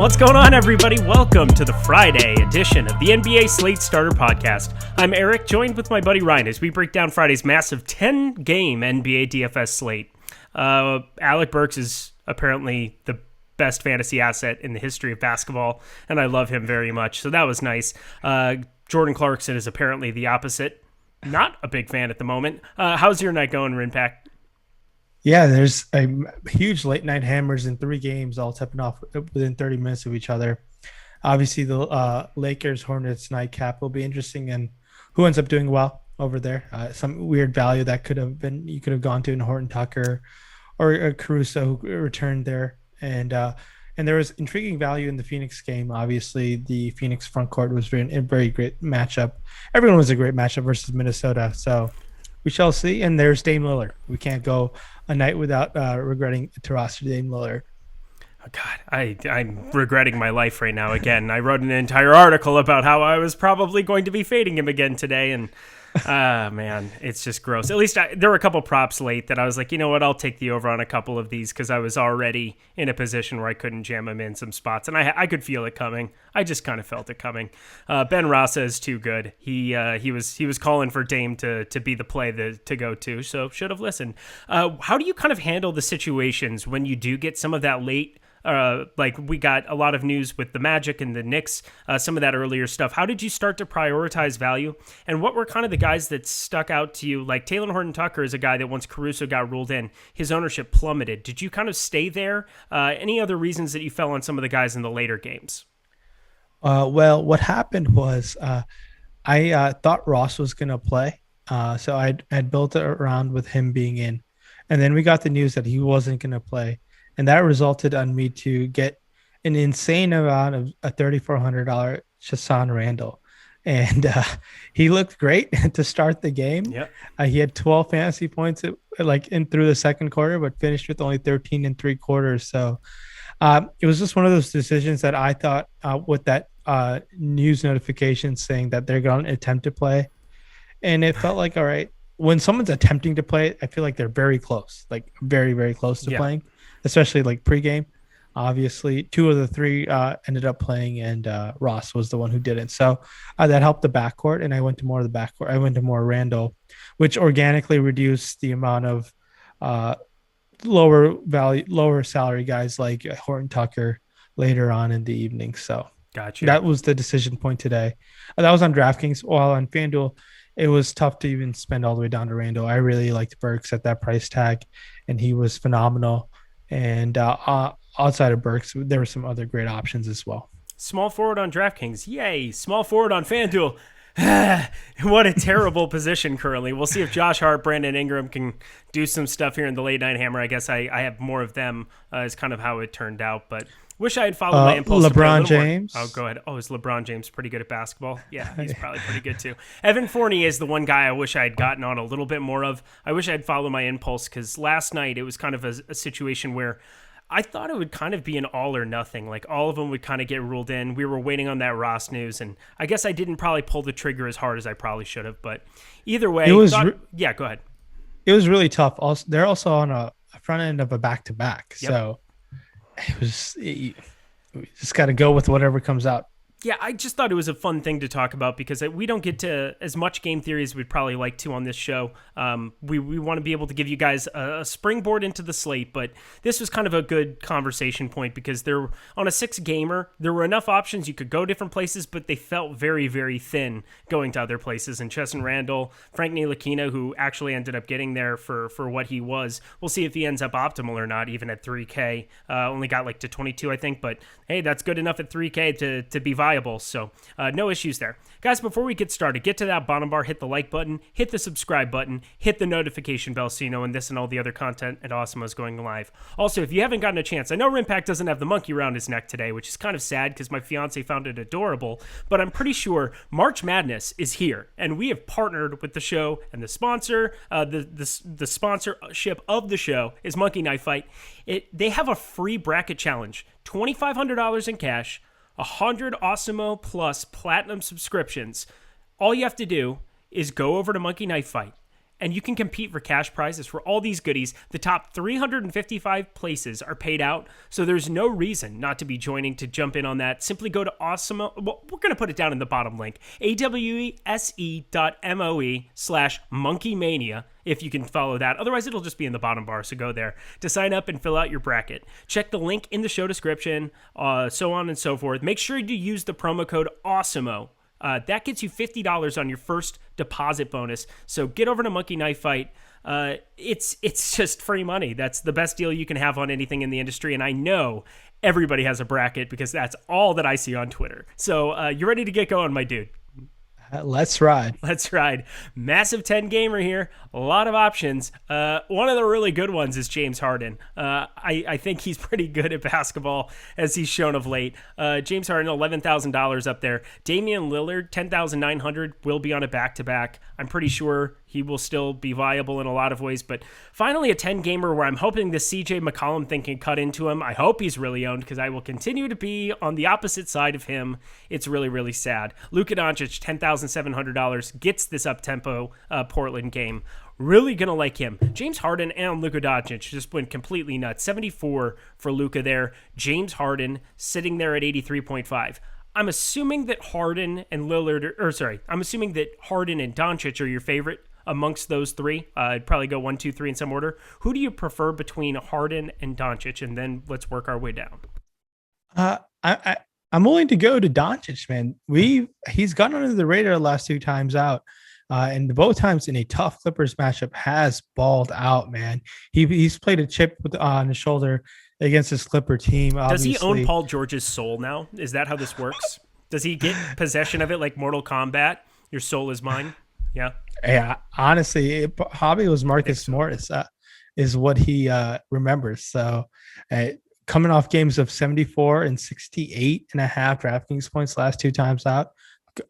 What's going on, everybody? Welcome to the Friday edition of the NBA Slate Starter Podcast. I'm Eric, joined with my buddy Ryan as we break down Friday's massive 10-game NBA DFS slate. Alec Burks is apparently the best fantasy asset in the history of basketball, and I love him very much, so that was nice. Jordan Clarkson is apparently the opposite. Not a big fan at the moment. How's your night going, Rinpack? Yeah, there's a huge late night hammers in 3 games, all tipping off within 30 minutes of each other. Obviously, the Lakers Hornets nightcap will be interesting, and who ends up doing well over there. Some weird value that you could have gone to in Horton Tucker or Caruso, who returned there, and there was intriguing value in the Phoenix game. Obviously, the Phoenix front court was a very great matchup. Everyone was a great matchup versus Minnesota, so we shall see. And there's Dame Lillard. We can't go a night without regretting to roster Dame Lillard. Oh God, I'm regretting my life right now again. I wrote an entire article about how I was probably going to be fading him again today, and man, it's just gross. At least there were a couple props late that I was like, you know what, I'll take the over on a couple of these because I was already in a position where I couldn't jam him in some spots, and I could feel it coming. I just kind of felt it coming. Ben Rasa is too good. He was calling for Dame to be the play to go to, so should have listened. How do you kind of handle the situations when you do get some of that late? Like we got a lot of news with the Magic and the Knicks, some of that earlier stuff. How did you start to prioritize value? And what were kind of the guys that stuck out to you? Like Taylor Horton Tucker is a guy that once Caruso got ruled in, his ownership plummeted. Did you kind of stay there? Any other reasons that you fell on some of the guys in the later games? Well, what happened was I thought Ross was going to play. So I'd built it around with him being in. And then we got the news that he wasn't going to play. And that resulted on me to get an insane amount of a $3,400 Chassan Randall. And he looked great to start the game. Yep. He had 12 fantasy points through the second quarter, but finished with only 13 and 3 quarters. So it was just one of those decisions that I thought with that news notification saying that they're going to attempt to play. And it felt like, all right, when someone's attempting to play, I feel like they're very close, like very, very close to playing. Especially like pregame. Obviously, 2 of the 3 ended up playing, and Ross was the one who didn't. So that helped the backcourt, and I went to more of the backcourt. I went to more Randall, which organically reduced the amount of lower salary guys like Horton Tucker later on in the evening. So gotcha. That was the decision point today. That was on DraftKings. While on FanDuel, it was tough to even spend all the way down to Randall. I really liked Burks at that price tag, and he was phenomenal. And outside of Burks, there were some other great options as well. Small forward on DraftKings. Yay. Small forward on FanDuel. What a terrible position currently. We'll see if Josh Hart, Brandon Ingram can do some stuff here in the late night hammer. I guess I have more of them is kind of how it turned out, but wish I had followed my impulse. LeBron James. Oh, go ahead. Oh, is LeBron James pretty good at basketball? Yeah, he's probably pretty good too. Evan Fournier is the one guy I wish I had gotten on a little bit more of. I wish I had followed my impulse because last night it was kind of a situation where I thought it would kind of be an all or nothing. Like all of them would kind of get ruled in. We were waiting on that Ross news, and I guess I didn't probably pull the trigger as hard as I probably should have. But either way, go ahead. It was really tough. Also, they're also on a front end of a back-to-back. Yep. So we just got to go with whatever comes out. Yeah, I just thought it was a fun thing to talk about because we don't get to as much game theory as we'd probably like to on this show. We want to be able to give you guys a springboard into the slate, but this was kind of a good conversation point because there, on a 6-gamer, there were enough options. You could go different places, but they felt very, very thin going to other places. And Chassan Randall, Frank Ntilikina, who actually ended up getting there for what he was. We'll see if he ends up optimal or not, even at 3K. Only got like to 22, I think, but hey, that's good enough at 3K to be viable. So no issues there. Guys, before we get started, get to that bottom bar, hit the like button, hit the subscribe button, hit the notification bell so you know when this and all the other content at Awesemo is going live. Also, if you haven't gotten a chance, I know Rinpack doesn't have the monkey around his neck today, which is kind of sad because my fiance found it adorable, but I'm pretty sure March Madness is here, and we have partnered with the show, and the sponsor, the sponsorship of the show is Monkey Knife Fight. They have a free bracket challenge, $2,500 in cash, 100 Awesemo Plus Platinum subscriptions. All you have to do is go over to Monkey Knife Fight and you can compete for cash prizes for all these goodies. The top 355 places are paid out, so there's no reason not to be joining to jump in on that. Simply go to Awesemo. Well, we're going to put it down in the bottom link, awese.moe/monkeymania, if you can follow that. Otherwise, it'll just be in the bottom bar, so go there to sign up and fill out your bracket. Check the link in the show description, so on and so forth. Make sure you use the promo code Awesemo. That gets you $50 on your first deposit bonus. So get over to Monkey Knife Fight. It's just free money. That's the best deal you can have on anything in the industry. And I know everybody has a bracket because that's all that I see on Twitter. So you ready to get going, my dude? Let's ride. Let's ride. Massive 10 gamer here. A lot of options. One of the really good ones is James Harden. I think he's pretty good at basketball, as he's shown of late. James Harden, $11,000 up there. Damian Lillard, $10,900, will be on a back-to-back. I'm pretty sure he will still be viable in a lot of ways. But finally, a 10 gamer where I'm hoping the CJ McCollum thing can cut into him. I hope he's really owned, because I will continue to be on the opposite side of him. It's really, really sad. Luka Doncic, $10,700, gets this up-tempo Portland game. Really going to like him. James Harden and Luka Doncic just went completely nuts. 74 for Luka there. James Harden sitting there at 83.5. I'm assuming that Harden and I'm assuming that Harden and Doncic are your favorite amongst those three. I'd probably go 1, 2, 3 in some order. Who do you prefer between Harden and Doncic? And then let's work our way down. I'm willing to go to Doncic, man. He's gone under the radar the last 2 times out. And both times in a tough Clippers matchup has balled out, man. He's played a chip on his shoulder against this Clipper team. Obviously. Does he own Paul George's soul now? Is that how this works? Does he get possession of it like Mortal Kombat? Your soul is mine? Yeah. Yeah, honestly, it probably was Marcus Morris is what he remembers. So coming off games of 74 and 68 and a half DraftKings points last 2 times out,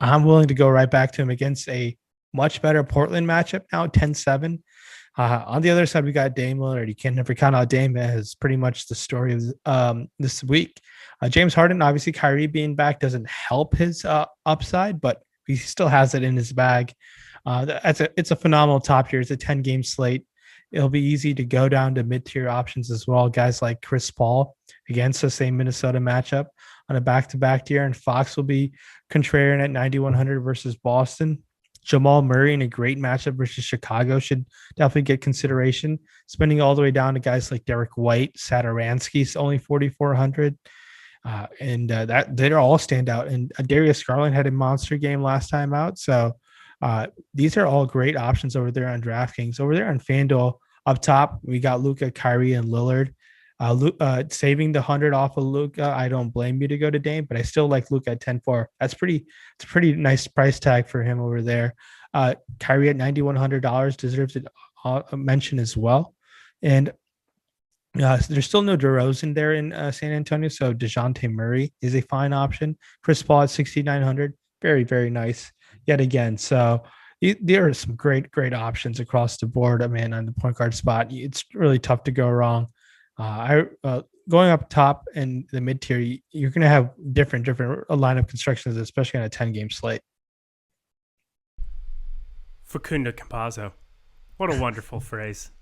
I'm willing to go right back to him against a much better Portland matchup now, 10-7. On the other side, we got Dame Lillard. You can never count out Dame as pretty much the story of this week. James Harden, obviously Kyrie being back doesn't help his upside, but he still has it in his bag. It's a phenomenal top tier. It's a 10-game slate. It'll be easy to go down to mid-tier options as well. Guys like Chris Paul against the same Minnesota matchup on a back-to-back tier, and Fox will be contrarian at 9,100 versus Boston. Jamal Murray in a great matchup versus Chicago should definitely get consideration. Spending all the way down to guys like Derek White, Satoransky's only 4,400. That they're all standout. And Darius Garland had a monster game last time out. So these are all great options over there on DraftKings. Over there on FanDuel, up top, we got Luka, Kyrie, and Lillard. Saving the 100 off of Luka, I don't blame you to go to Dame, but I still like Luka at 10-4. It's a pretty nice price tag for him over there. Kyrie at $9,100 deserves a mention as well. And there's still no DeRozan there in San Antonio, so DeJounte Murray is a fine option. Chris Paul at 6,900, very, very nice yet again. So there are some great options across the board. I mean, on the point guard spot, it's really tough to go wrong. Going up top and the mid tier, you're going to have different lineup constructions, especially on a 10-game slate. Facundo Campazzo, what a wonderful phrase,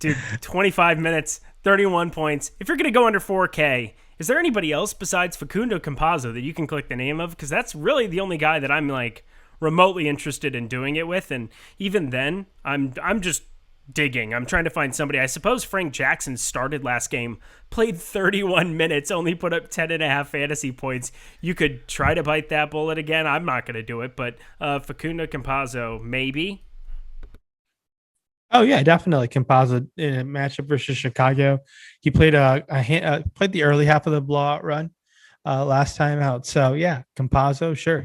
dude. 25 minutes, 31 points. If you're going to go under 4K, is there anybody else besides Facundo Campazzo that you can click the name of? Because that's really the only guy that I'm like remotely interested in doing it with, and even then, I'm just digging. I'm trying to find somebody. I suppose Frank Jackson started last game, played 31 minutes, only put up 10.5 fantasy points. You could try to bite that bullet again. I'm not going to do it, but Facundo Campazzo, maybe. Oh yeah, definitely. Campazzo in a matchup versus Chicago. He played played the early half of the blowout run last time out. So yeah, Campazzo, sure.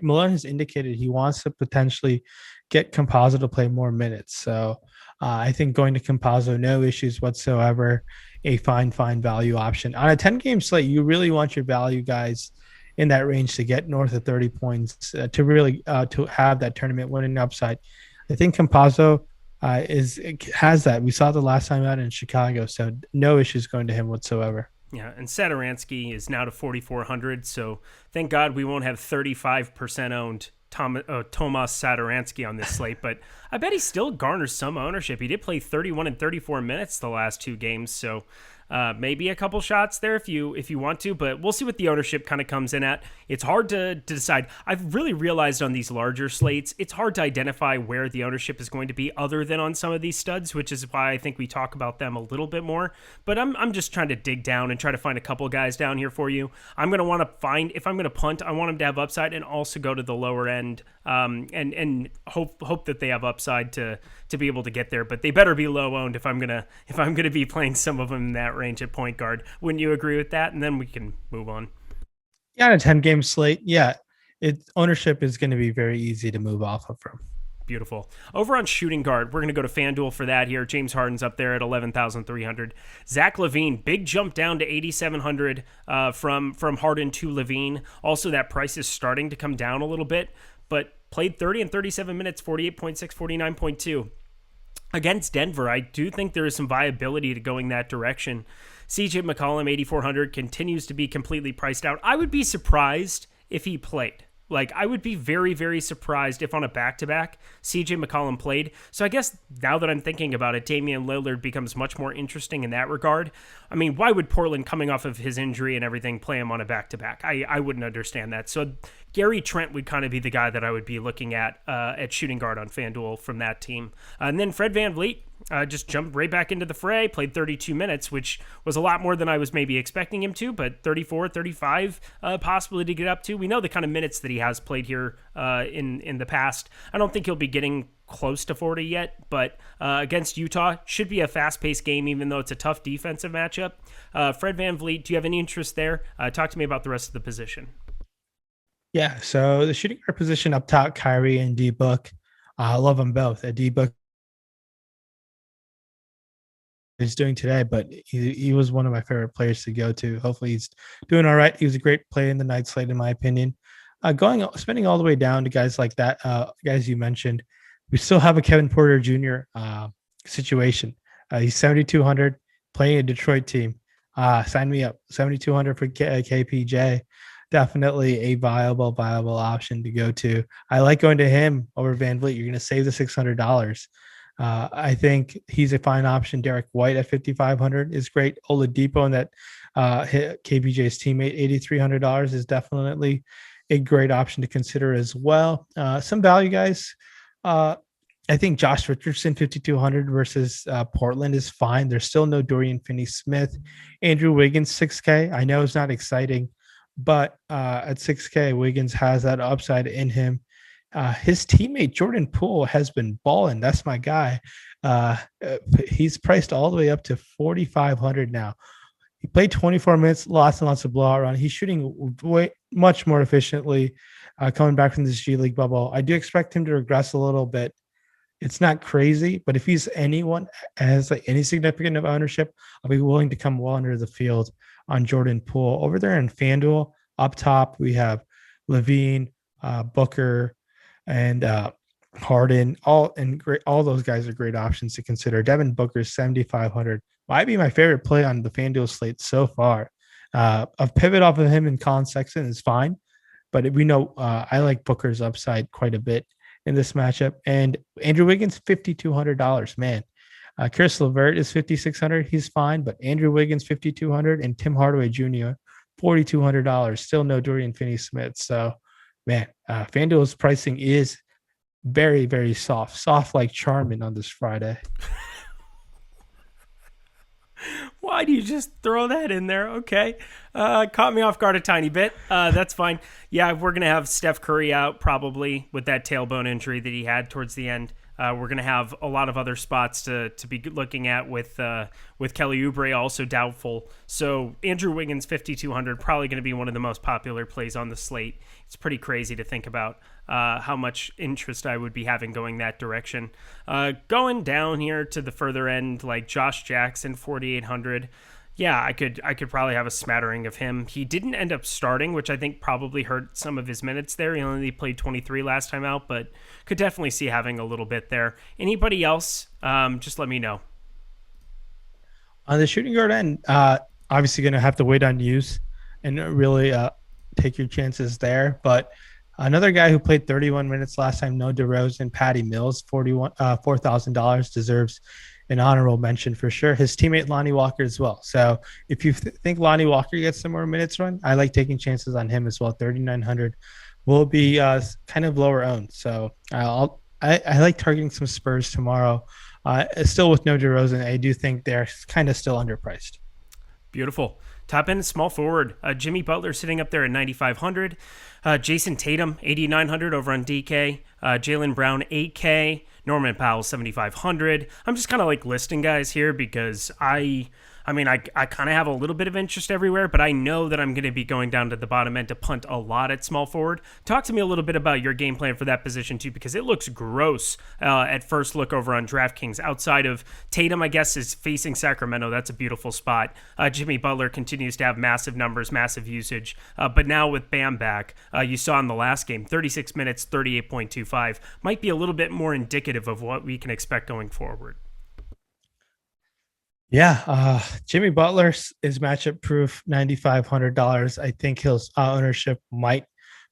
Malone has indicated he wants to potentially get Campazzo to play more minutes. So I think going to Campazzo, no issues whatsoever. A fine value option on a 10-game slate. You really want your value guys in that range to get north of 30 points to really to have that tournament winning upside. I think Campazzo has that. We saw the last time out in Chicago, so no issues going to him whatsoever. Yeah, and Satoransky is now to 4,400, so thank God we won't have 35% owned Tomas Satoransky on this slate, but I bet he still garners some ownership. He did play 31 and 34 minutes the last 2 games, so maybe a couple shots there if you want to, but we'll see what the ownership kind of comes in at. It's hard to decide. I've really realized on these larger slates, it's hard to identify where the ownership is going to be other than on some of these studs, which is why I think we talk about them a little bit more. But I'm just trying to dig down and try to find a couple guys down here for you. I'm going to want to find, if I'm going to punt, I want them to have upside and also go to the lower end and hope that they have upside to be able to get there. But they better be low owned if I'm gonna be playing some of them in that range at point guard. Wouldn't you agree with that? And then we can move on. Yeah, on a 10-game slate, yeah, ownership is going to be very easy to move off of from. Beautiful. Over on shooting guard, we're going to go to FanDuel for that here. James Harden's up there at 11,300. Zach LaVine, big jump down to 8,700 from Harden to LaVine. Also, that price is starting to come down a little bit, but played 30 and 37 minutes, 48.6, 49.2. Against Denver, I do think there is some viability to going that direction. CJ McCollum, 8,400, continues to be completely priced out. I would be surprised if he played. Like, I would be very, very surprised if on a back-to-back, CJ McCollum played. So I guess now that I'm thinking about it, Damian Lillard becomes much more interesting in that regard. I mean, why would Portland, coming off of his injury and everything, play him on a back-to-back? I wouldn't understand that. So Gary Trent would kind of be the guy that I would be looking at shooting guard on FanDuel from that team. And then Fred VanVleet just jumped right back into the fray, played 32 minutes, which was a lot more than I was maybe expecting him to, but 34, 35 possibly to get up to. We know the kind of minutes that he has played here in the past. I don't think he'll be getting close to 40 yet, but against Utah, should be a fast-paced game, even though it's a tough defensive matchup. Fred VanVleet, do you have any interest there? Talk to me about the rest of the position. Yeah, so the shooting guard position up top, Kyrie and D-Book. I love them both. D-Book is doing today, but he was one of my favorite players to go to. Hopefully he's doing all right. He was a great play in the night slate, in my opinion. Spending all the way down to guys like that, guys you mentioned, we still have a Kevin Porter Jr. Situation. He's 7,200, playing a Detroit team. Sign me up. 7,200 for KPJ. Definitely a viable option to go to. I like going to him over VanVleet. You're going to save the $600. I think he's a fine option. Derek White at 5,500 is great. Oladipo and that KPJ's teammate, $8,300 is definitely a great option to consider as well. Some value guys. I think Josh Richardson, 5,200 versus Portland is fine. There's still no Dorian Finney-Smith. Andrew Wiggins, 6K. I know it's not exciting, but at 6K, Wiggins has that upside in him. His teammate, Jordan Poole, has been balling. That's my guy. He's priced all the way up to 4,500 now. He played 24 minutes, lots and lots of blowout run. He's shooting much more efficiently coming back from this G League bubble. I do expect him to regress a little bit. It's not crazy, but if he's anyone has like any significant of ownership, I'll be willing to come well under the field on Jordan Poole. Over there in FanDuel, up top, we have LaVine, Booker, and Harden. All those guys are great options to consider. Devin Booker, 7,500, might be my favorite play on the FanDuel slate so far. A pivot off of him and Colin Sexton is fine, but we know I like Booker's upside quite a bit in this matchup. And Andrew Wiggins, $5,200, man. Chris LeVert is 5,600. He's fine, but Andrew Wiggins, 5,200, and Tim Hardaway Jr., $4,200. Still no Dorian Finney-Smith. So, man, FanDuel's pricing is very, very soft like Charmin on this Friday. Why do you just throw that in there? Okay. Caught me off guard a tiny bit. That's fine. Yeah, we're going to have Steph Curry out probably with that tailbone injury that he had towards the end. We're going to have a lot of other spots to be looking at with Kelly Oubre also doubtful. So Andrew Wiggins, 5,200, probably going to be one of the most popular plays on the slate. It's pretty crazy to think about how much interest I would be having going that direction. Going down here to the further end, like Josh Jackson, 4,800. Yeah, I could probably have a smattering of him. He didn't end up starting, which I think probably hurt some of his minutes there. He only played 23 last time out, but could definitely see having a little bit there. Anybody else? Just let me know. On the shooting guard end, obviously going to have to wait on use and really take your chances there. But Another guy who played 31 minutes last time, no DeRozan, Patty Mills, $4,000, deserves an honorable mention for sure. His teammate Lonnie Walker as well. So if you think Lonnie Walker gets some more minutes run, I like taking chances on him as well. 3,900 will be kind of lower owned. So I like targeting some Spurs tomorrow. Still with no DeRozan, I do think they're kind of still underpriced. Beautiful. Top end small forward. Jimmy Butler sitting up there at 9,500. Jason Tatum, 8,900 over on DK. Jaylen Brown, 8K. Norman Powell, 7,500. I'm just kind of like listing guys here because I kind of have a little bit of interest everywhere, but I know that I'm going to be going down to the bottom end to punt a lot at small forward. Talk to me a little bit about your game plan for that position too, because it looks gross at first look over on DraftKings. Outside of Tatum, I guess, is facing Sacramento. That's a beautiful spot. Jimmy Butler continues to have massive numbers, massive usage. But now with Bam back, you saw in the last game, 36 minutes, 38.25. Might be a little bit more indicative of what we can expect going forward. Yeah, Jimmy Butler is matchup proof, $9,500. I think his ownership might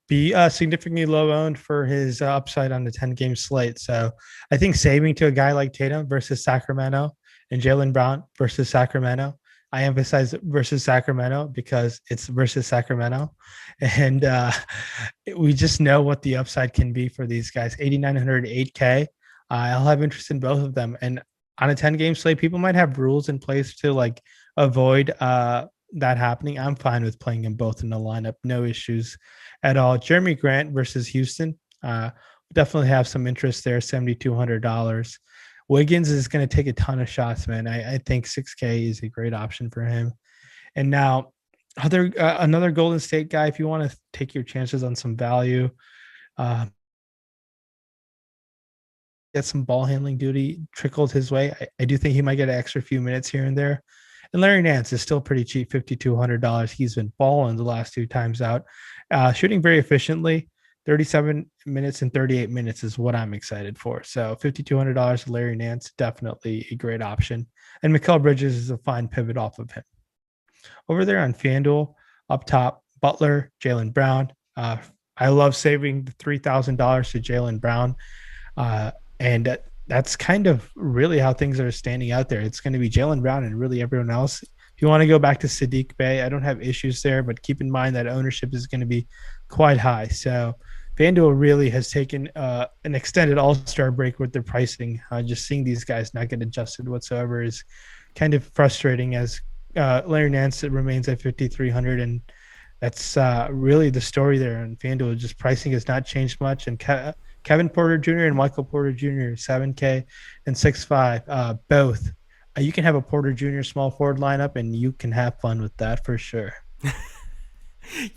be significantly low owned for his upside on the 10-game slate. So I think saving to a guy like Tatum versus Sacramento and Jaylen Brown versus Sacramento. I emphasize versus Sacramento because it's versus Sacramento. And we just know what the upside can be for these guys. 8,900, 8K. I'll have interest in both of them. And on a 10-game slate, people might have rules in place to like avoid that happening. I'm fine with playing them both in the lineup. No issues at all. Jeremy Grant versus Houston. Definitely have some interest there, $7,200. Wiggins is going to take a ton of shots, man. I think 6K is a great option for him. And now another Golden State guy, if you want to take your chances on some value, get some ball handling duty trickled his way. I do think he might get an extra few minutes here and there. And Larry Nance is still pretty cheap, $5,200. He's been balling the last two times out, shooting very efficiently. 37 minutes and 38 minutes is what I'm excited for. So $5,200 Larry Nance, definitely a great option. And Mikal Bridges is a fine pivot off of him. Over there on FanDuel, up top, Butler, Jaylen Brown. I love saving the $3,000 to Jaylen Brown. And that's kind of really how things are standing out there. It's going to be Jaylen Brown and really everyone else. If you want to go back to Sadiq Bey, I don't have issues there, but keep in mind that ownership is going to be quite high. So FanDuel really has taken an extended all-star break with their pricing. Just seeing these guys not get adjusted whatsoever is kind of frustrating as Larry Nance remains at 5,300, and that's really the story there. And FanDuel, just pricing has not changed much. And Kevin Porter Jr. and Michael Porter Jr., 7K and 6.5, both. You can have a Porter Jr. small forward lineup, and you can have fun with that for sure.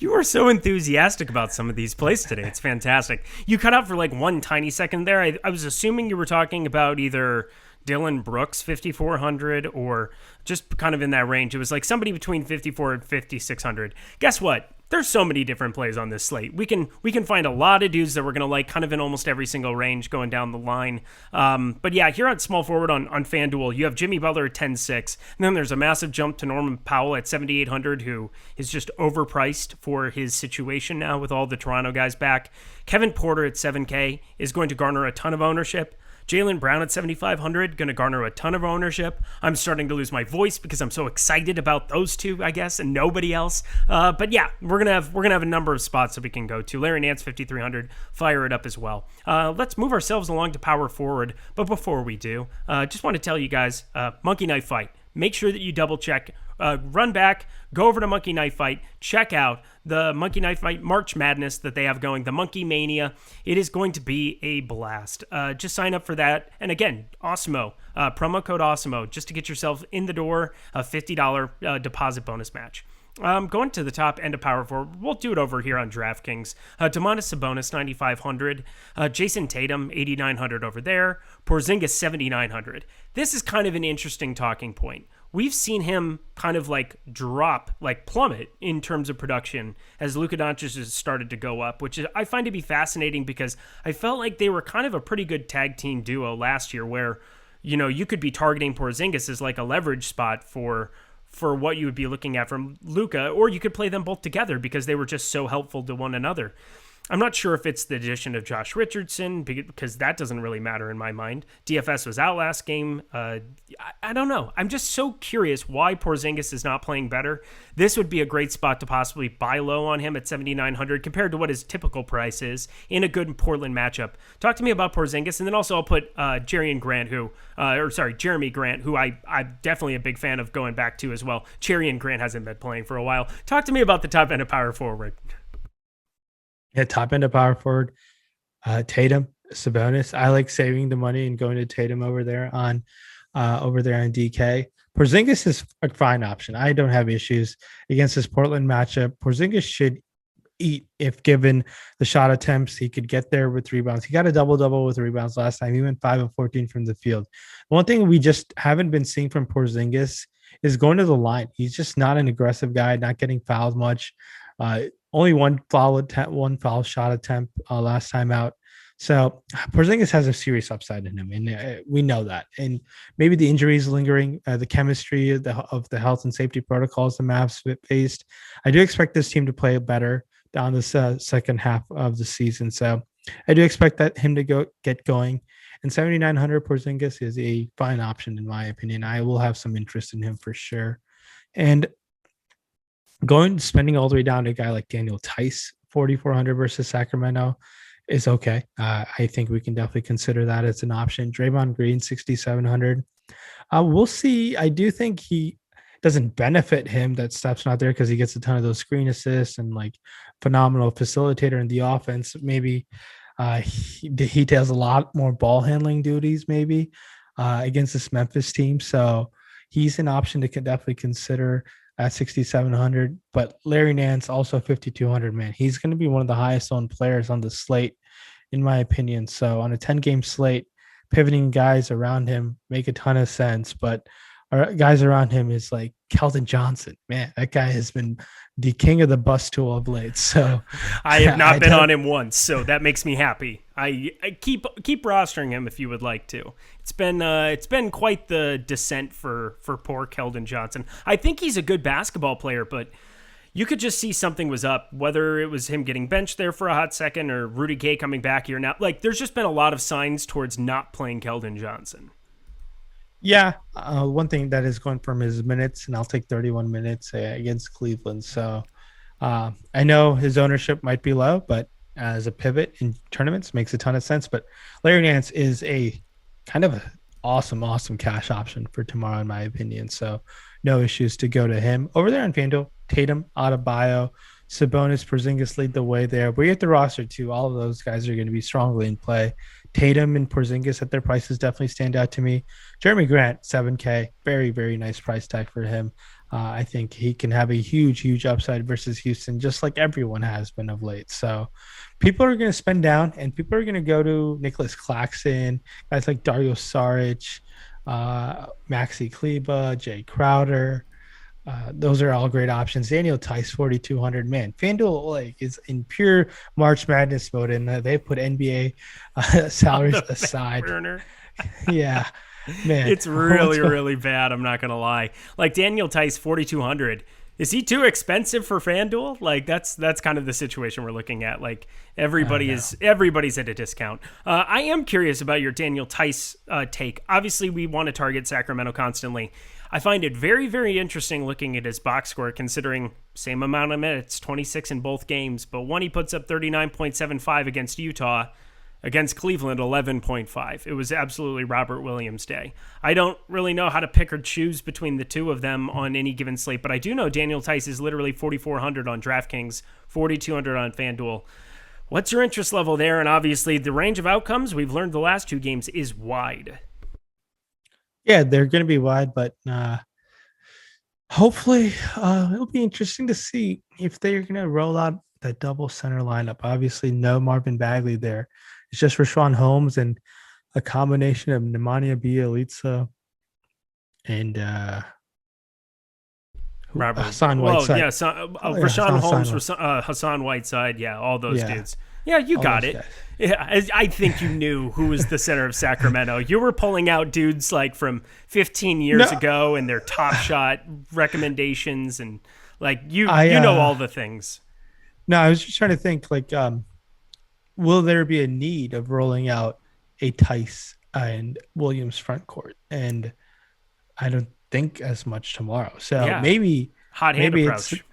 You are so enthusiastic about some of these plays today. It's fantastic. You cut out for like one tiny second there. I was assuming you were talking about either Dylan Brooks, 5,400, or just kind of in that range. It was like somebody between 5,400 and 5,600. Guess what? There's so many different plays on this slate. We can find a lot of dudes that we're going to like kind of in almost every single range going down the line. But yeah, here on small forward on FanDuel, you have Jimmy Butler at 10.6. And then there's a massive jump to Norman Powell at 7,800, who is just overpriced for his situation now with all the Toronto guys back. Kevin Porter at 7K is going to garner a ton of ownership. Jaylen Brown at 7,500, going to garner a ton of ownership. I'm starting to lose my voice because I'm so excited about those two, I guess, and nobody else. But yeah, we're gonna have a number of spots that we can go to. Larry Nance, 5,300, fire it up as well. Let's move ourselves along to power forward. But before we do, just want to tell you guys, Monkey Knife Fight. Make sure that you double check, run back, go over to Monkey Knife Fight, check out the Monkey Knife Fight March Madness that they have going, the Monkey Mania. It is going to be a blast. Just sign up for that. And again, Awesemo, promo code Awesemo, just to get yourself in the door, a $50 deposit bonus match. Going to the top end of power forward, we'll do it over here on DraftKings. Domantas Sabonis, 9,500. Jason Tatum, 8,900 over there. Porzingis, 7,900. This is kind of an interesting talking point. We've seen him kind of like drop, like plummet in terms of production as Luka Doncic has started to go up, which I find to be fascinating because I felt like they were kind of a pretty good tag team duo last year where, you know, you could be targeting Porzingis as like a leverage spot for what you would be looking at from Luka, or you could play them both together because they were just so helpful to one another. I'm not sure if it's the addition of Josh Richardson, because that doesn't really matter in my mind. DFS was out last game. I don't know. I'm just so curious why Porzingis is not playing better. This would be a great spot to possibly buy low on him at 7,900 compared to what his typical price is in a good Portland matchup. Talk to me about Porzingis, and then also I'll put Jeremy Grant, who I'm definitely a big fan of going back to as well. Jeremy Grant hasn't been playing for a while. Talk to me about the top end of power forward. Yeah, top end of power forward, Tatum, Sabonis. I like saving the money and going to Tatum over there on DK. Porzingis is a fine option. I don't have issues against this Portland matchup. Porzingis should eat if given the shot attempts. He could get there with rebounds. He got a double-double with rebounds last time. He went 5 of 14 from the field. One thing we just haven't been seeing from Porzingis is going to the line. He's just not an aggressive guy, not getting fouled much. Only one foul shot attempt last time out. So Porzingis has a serious upside in him, and we know that. And maybe the injuries lingering, the chemistry of the health and safety protocols the Mavs faced. I do expect this team to play better down this second half of the season. So I do expect him to get going. And 7,900 Porzingis is a fine option in my opinion. I will have some interest in him for sure. And spending all the way down to a guy like Daniel Tice, 4,400 versus Sacramento is okay. I think we can definitely consider that as an option. Draymond Green, 6,700. We'll see. I do think he doesn't benefit him that Steph's not there because he gets a ton of those screen assists and like phenomenal facilitator in the offense. Maybe he does a lot more ball handling duties maybe against this Memphis team. So he's an option to definitely consider at 6,700, but Larry Nance also 5,200, man. He's going to be one of the highest owned players on the slate, in my opinion. So on a 10-game slate, pivoting guys around him make a ton of sense, but our guys around him is like Keldon Johnson. Man, that guy has been the king of the bus tool of late. So I have not been on him once, so that makes me happy. I keep rostering him if you would like to. It's been quite the descent for poor Keldon Johnson. I think he's a good basketball player, but you could just see something was up, whether it was him getting benched there for a hot second or Rudy Gay coming back here now. Like, there's just been a lot of signs towards not playing Keldon Johnson. Yeah, one thing that is going from his minutes, and I'll take 31 minutes against Cleveland. So I know his ownership might be low, but as a pivot in tournaments makes a ton of sense. But Larry Nance is a kind of awesome cash option for tomorrow, in my opinion. So no issues to go to him. Over there on FanDuel, Tatum, Adebayo, Sabonis, Porzingis lead the way there. We get the roster too. All of those guys are going to be strongly in play. Tatum and Porzingis at their prices definitely stand out to me. Jeremy Grant, 7K, very, very nice price tag for him. I think he can have a huge upside versus Houston, just like everyone has been of late. So people are going to spend down, and people are going to go to Nicholas Claxton, guys like Dario Saric, Maxi Kleba, Jay Crowder. Those are all great options. Daniel Tice, 4,200. Man, FanDuel is in pure March Madness mode, and they put NBA salaries aside. Yeah, man, it's really bad. I'm not gonna lie. Like Daniel Tice, 4,200. Is he too expensive for FanDuel? Like that's kind of the situation we're looking at. Like everybody's at a discount. I am curious about your Daniel Tice take. Obviously, we want to target Sacramento constantly. I find it very, very interesting looking at his box score, considering same amount of minutes, 26 in both games, but one he puts up 39.75 against Utah, against Cleveland 11.5. It was absolutely Robert Williams day. I don't really know how to pick or choose between the two of them on any given slate, but I do know Daniel Tice is literally 4,400 on DraftKings, 4,200 on FanDuel. What's your interest level there? And obviously the range of outcomes we've learned the last two games is wide. Yeah, they're going to be wide, but hopefully it'll be interesting to see if they're going to roll out that double center lineup. Obviously, no Marvin Bagley there. It's just Rashawn Holmes and a combination of Nemanja Bjelica and Hassan Whiteside. Rashawn Holmes, Hassan Whiteside. Yeah, all those dudes. Yeah, you got it. Guys. Yeah, I think you knew who was the center of Sacramento. You were pulling out dudes like from 15 years ago and their top shot recommendations, and like you know all the things. No, I was just trying to think like will there be a need of rolling out a Tice and Williams front court? And I don't think as much tomorrow. So Yeah, hot hand maybe it's approach.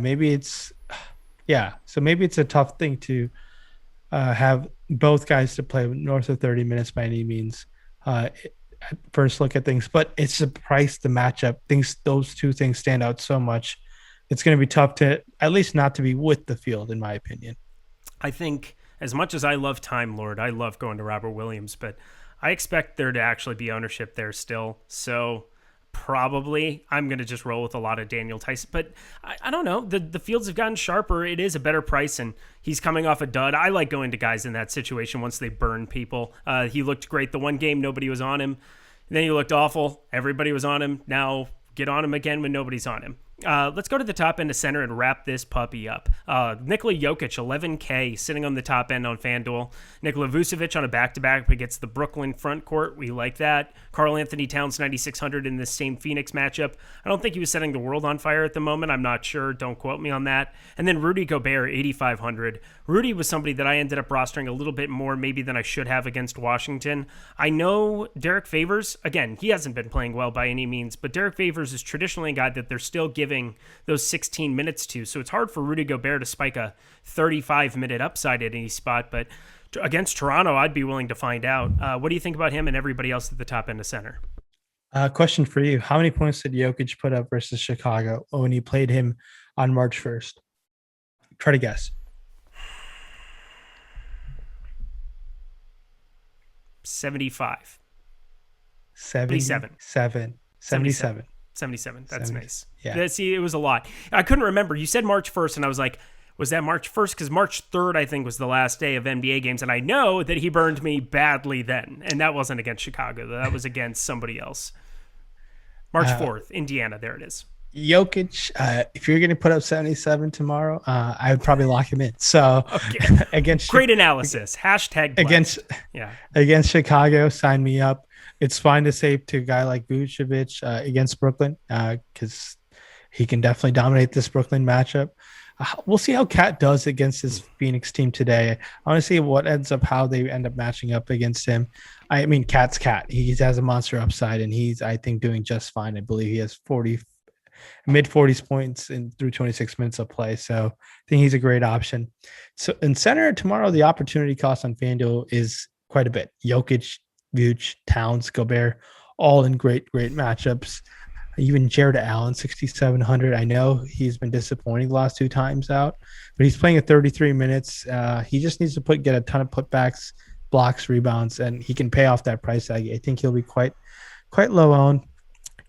maybe it's So maybe it's a tough thing to have both guys to play north of 30 minutes by any means. At first look at things, but it's the price, the matchup, things, those two things stand out so much. It's going to be tough to, at least not to be with the field, in my opinion. I think as much as I love Time Lord, I love going to Robert Williams, but I expect there to actually be ownership there still. So probably I'm going to just roll with a lot of Daniel Tyson. But I don't know. The fields have gotten sharper. It is a better price, and he's coming off a dud. I like going to guys in that situation once they burn people. He looked great the one game. Nobody was on him. Then he looked awful. Everybody was on him. Now get on him again when nobody's on him. Let's go to the top end of center and wrap this puppy up. Nikola Jokic, 11K, sitting on the top end on FanDuel. Nikola Vucevic on a back-to-back, but gets the Brooklyn front court. We like that. Karl Anthony Towns, 9,600 in this same Phoenix matchup. I don't think he was setting the world on fire at the moment. I'm not sure. Don't quote me on that. And then Rudy Gobert, 8,500. Rudy was somebody that I ended up rostering a little bit more maybe than I should have against Washington. I know Derek Favors, again, he hasn't been playing well by any means, but Derek Favors is traditionally a guy that they're still giving those 16 minutes to. So it's hard for Rudy Gobert to spike a 35-minute upside at any spot. But against Toronto, I'd be willing to find out. What do you think about him and everybody else at the top end of center? Question for you. How many points did Jokic put up versus Chicago when he played him on March 1st? Try to guess. 75. 77. 77. 77. That's 70. nice. Yeah. See, it was a lot. I couldn't remember. You said March 1st, and I was like, was that March 1st? Because March 3rd, I think, was the last day of NBA games, and I know that he burned me badly then, and that wasn't against Chicago. That was against somebody else. March 4th, Indiana. There it is. Jokic, if you're going to put up 77 tomorrow, I would probably lock him in. So okay. against great analysis. Hashtag against Chicago, sign me up. It's fine to save to a guy like Vucevic against Brooklyn because he can definitely dominate this Brooklyn matchup. We'll see how Cat does against this Phoenix team today. I want to see how they end up matching up against him. I mean, Cat's Cat. He has a monster upside, and he's, I think, doing just fine. I believe he has mid 40s points through 26 minutes of play. So I think he's a great option. So in center tomorrow, the opportunity cost on FanDuel is quite a bit. Jokic, Vuce, Towns, Gobert, all in great get even Jared Allen, 6,700. I know he's been disappointing the last two times out, but he's playing at 33 minutes. He just needs to get a ton of putbacks, blocks, rebounds, and he can pay off that price tag. I think he'll be quite low owned.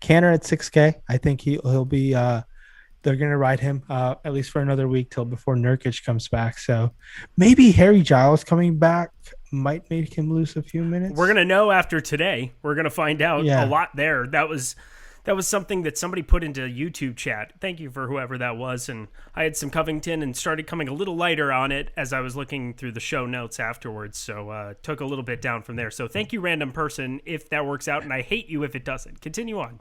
Canner at 6K. I think he'll be. They're going to ride him at least for another week till before Nurkic comes back. So maybe Harry Giles coming back might make him lose a few minutes. We're going to know after today. We're going to find out a lot there. That was something that somebody put into YouTube chat. Thank you for whoever that was. And I had some Covington and started coming a little lighter on it as I was looking through the show notes afterwards. So took a little bit down from there. So thank you, random person, if that works out. And I hate you if it doesn't. Continue on.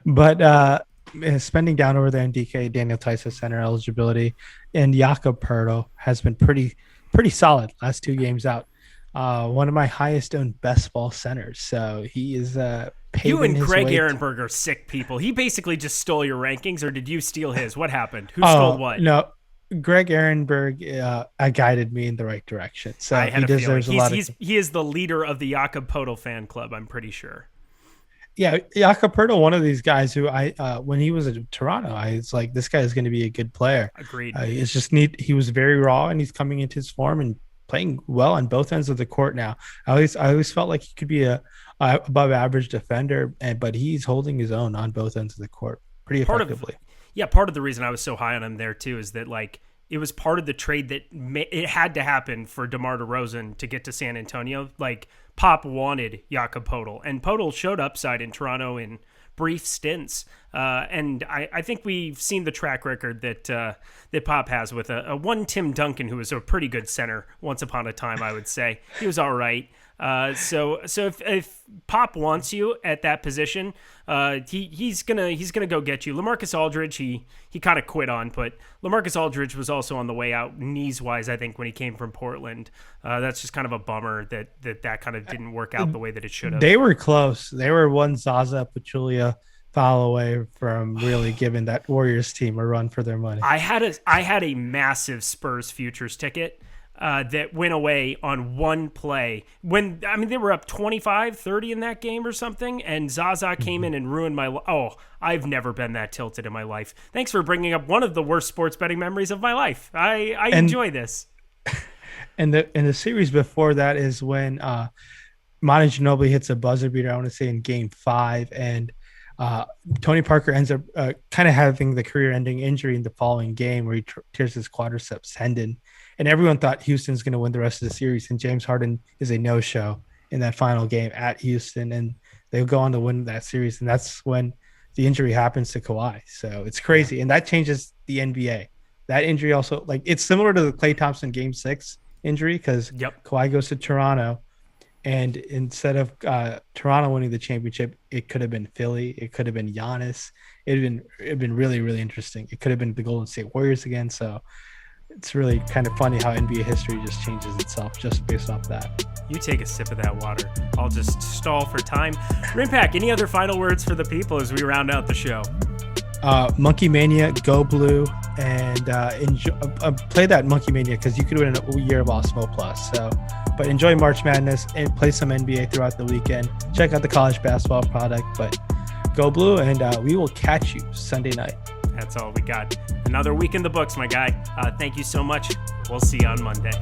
But spending down over there in DK, Daniel Theis center eligibility, and Jakob Poeltl has been pretty solid last two games out. One of my highest owned best ball centers. So he is you and Greg Ehrenberg are sick people. He basically just stole your rankings, or did you steal his? What happened? Who stole what? No, Greg Ehrenberg guided me in the right direction. So he deserves a lot. He is the leader of the Jakob Poeltl fan club, I'm pretty sure. Yeah, Jakob Poeltl, one of these guys who when he was at Toronto, I was like, this guy is going to be a good player. Agreed. It's just neat. He was very raw, and he's coming into his form and playing well on both ends of the court now. I always felt like he could be a above average defender, but he's holding his own on both ends of the court pretty effectively. Part of the reason I was so high on him there too is that it was part of the trade that it had to happen for DeMar DeRozan to get to San Antonio. Pop wanted Jakob Poeltl, and Poeltl showed upside in Toronto in brief stints. And I think we've seen the track record that Pop has with a one Tim Duncan, who was a pretty good center once upon a time, I would say. He was all right. So if Pop wants you at that position, he's gonna go get you. Lamarcus Aldridge, he kind of quit on, but Lamarcus Aldridge was also on the way out knees wise, I think, when he came from Portland. That's just kind of a bummer that kind of didn't work out the way that it should have. They were close. They were one Zaza Pachulia foul away from really giving that Warriors team a run for their money. I had a massive Spurs futures ticket that went away on one play when, I mean, they were up 25-30 in that game or something, and Zaza came in and ruined my I've never been that tilted in my life. Thanks for bringing up one of the worst sports betting memories of my life. I enjoy this. And the series before that is when Monty Ginobili hits a buzzer beater, I want to say in game 5, and Tony Parker ends up kind of having the career-ending injury in the following game where he tears his quadriceps tendon. And everyone thought Houston's going to win the rest of the series, and James Harden is a no-show in that final game at Houston, and they'll go on to win that series. And that's when the injury happens to Kawhi. So it's crazy, and that changes the NBA. That injury also, like, it's similar to the Klay Thompson Game 6 injury because Kawhi goes to Toronto, and instead of Toronto winning the championship, it could have been Philly. It could have been Giannis. It'd been really, really interesting. It could have been the Golden State Warriors again. So it's really kind of funny how NBA history just changes itself just based off that. You take a sip of that water. I'll just stall for time. Rinpack, any other final words for the people as we round out the show? Monkey Mania, go blue, and play that Monkey Mania because you could win a year of Awesemo Plus. But enjoy March Madness and play some NBA throughout the weekend. Check out the college basketball product, but go blue, and we will catch you Sunday night. That's all we got. Another week in the books, my guy. Thank you so much. We'll see you on Monday.